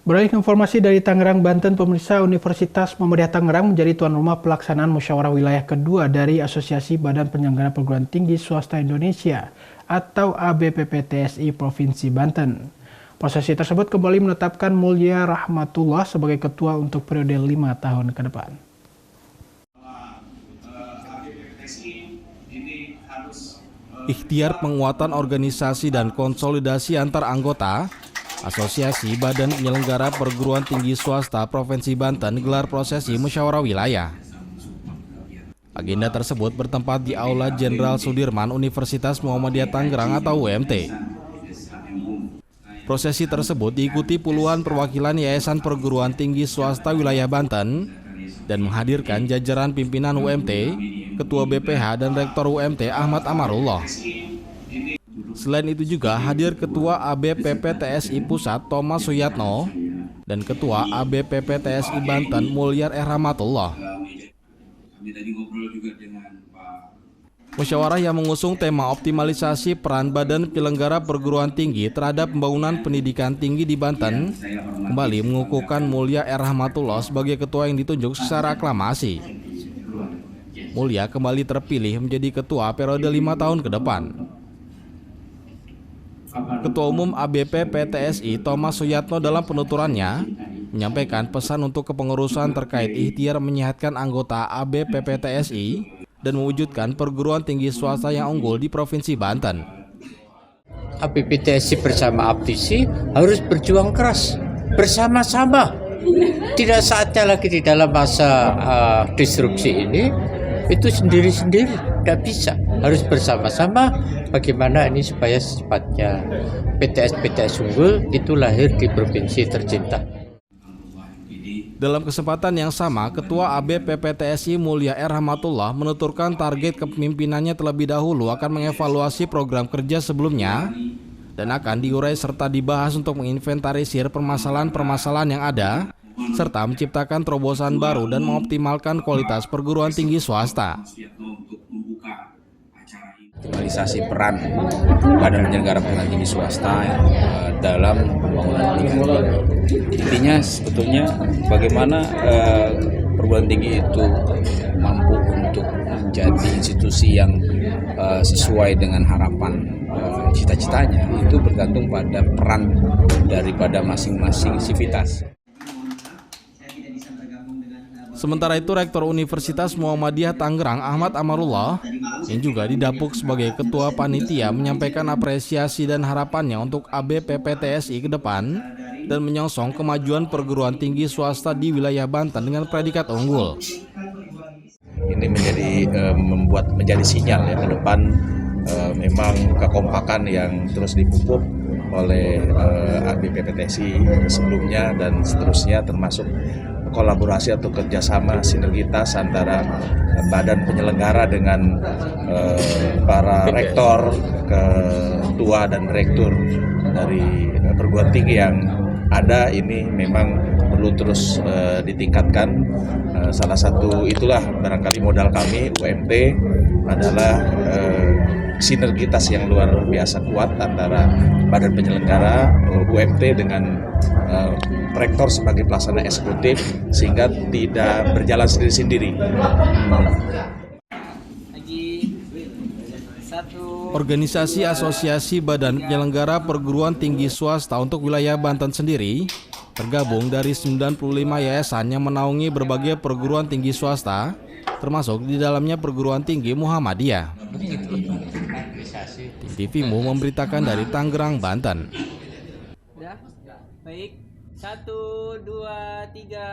Beralih ke informasi dari Tangerang, Banten, pemirsa, Universitas Muhammadiyah Tangerang menjadi tuan rumah pelaksanaan musyawarah wilayah kedua dari Asosiasi Badan Penyelenggara Perguruan Tinggi Swasta Indonesia atau ABPPTSI Provinsi Banten. Prosesi tersebut kembali menetapkan Mulia Rahmatullah sebagai ketua untuk periode 5 tahun ke depan. Ikhtiar penguatan organisasi dan konsolidasi antar anggota Asosiasi Badan Penyelenggara Perguruan Tinggi Swasta Provinsi Banten gelar prosesi musyawarah wilayah. Agenda tersebut bertempat di Aula Jenderal Sudirman Universitas Muhammadiyah Tangerang atau UMT. Prosesi tersebut diikuti puluhan perwakilan Yayasan Perguruan Tinggi Swasta Wilayah Banten dan menghadirkan jajaran pimpinan UMT, Ketua BPH dan Rektor UMT Ahmad Amarullah. Selain itu juga hadir Ketua ABPPTSI Pusat Thomas Suyatno dan Ketua ABPPTSI Banten Mulia Rahmatullah. Musyawarah yang mengusung tema optimalisasi peran Badan Penyelenggara Perguruan Tinggi terhadap pembangunan pendidikan tinggi di Banten kembali mengukuhkan Mulia Rahmatullah sebagai ketua yang ditunjuk secara aklamasi. Mulia kembali terpilih menjadi ketua periode 5 tahun ke depan. Ketua Umum ABPPTSI Thomas Suyatno dalam penuturannya menyampaikan pesan untuk kepengurusan terkait ikhtiar menyehatkan anggota ABPPTSI dan mewujudkan perguruan tinggi swasta yang unggul di Provinsi Banten. ABPPTSI bersama APTISI harus berjuang keras bersama-sama. Tidak saatnya lagi di dalam masa disrupsi ini itu sendiri-sendiri, tidak bisa. Harus bersama-sama bagaimana ini supaya secepatnya PTS unggul itu lahir di provinsi tercinta. Dalam kesempatan yang sama, Ketua ABPPTSI Mulia Rahmatullah menuturkan target kepemimpinannya terlebih dahulu akan mengevaluasi program kerja sebelumnya dan akan diurai serta dibahas untuk menginventarisir permasalahan-permasalahan yang ada serta menciptakan terobosan baru dan mengoptimalkan kualitas perguruan tinggi swasta. Optimalisasi peran Badan Penyelenggara Perguruan Tinggi Swasta dalam pembangunan pendidikan. Intinya sebetulnya bagaimana perguruan tinggi itu mampu untuk menjadi institusi yang sesuai dengan harapan cita-citanya, itu bergantung pada peran daripada masing-masing sivitas. Sementara itu, Rektor Universitas Muhammadiyah Tangerang Ahmad Amarullah yang juga didapuk sebagai Ketua Panitia menyampaikan apresiasi dan harapannya untuk ABPPTSI ke depan dan menyongsong kemajuan perguruan tinggi swasta di wilayah Banten dengan predikat unggul. Ini menjadi sinyal ya ke depan, memang kekompakan yang terus dipupuk oleh ABPPTSI sebelumnya dan seterusnya, termasuk kolaborasi atau kerjasama sinergitas antara badan penyelenggara dengan para rektor, ketua dan rektor dari perguruan tinggi yang ada. Ini memang perlu terus ditingkatkan. Salah satu itulah barangkali modal kami UMT adalah sinergitas yang luar biasa kuat antara badan penyelenggara UMT dengan rektor sebagai pelaksana eksekutif sehingga tidak berjalan sendiri-sendiri. Organisasi Asosiasi Badan Penyelenggara Perguruan Tinggi Swasta untuk wilayah Banten sendiri tergabung dari 95 yayasan yang menaungi berbagai perguruan tinggi swasta, termasuk di dalamnya perguruan tinggi Muhammadiyah. TVMU memberitakan dari Tangerang, Banten. Baik, 1, 2, 3.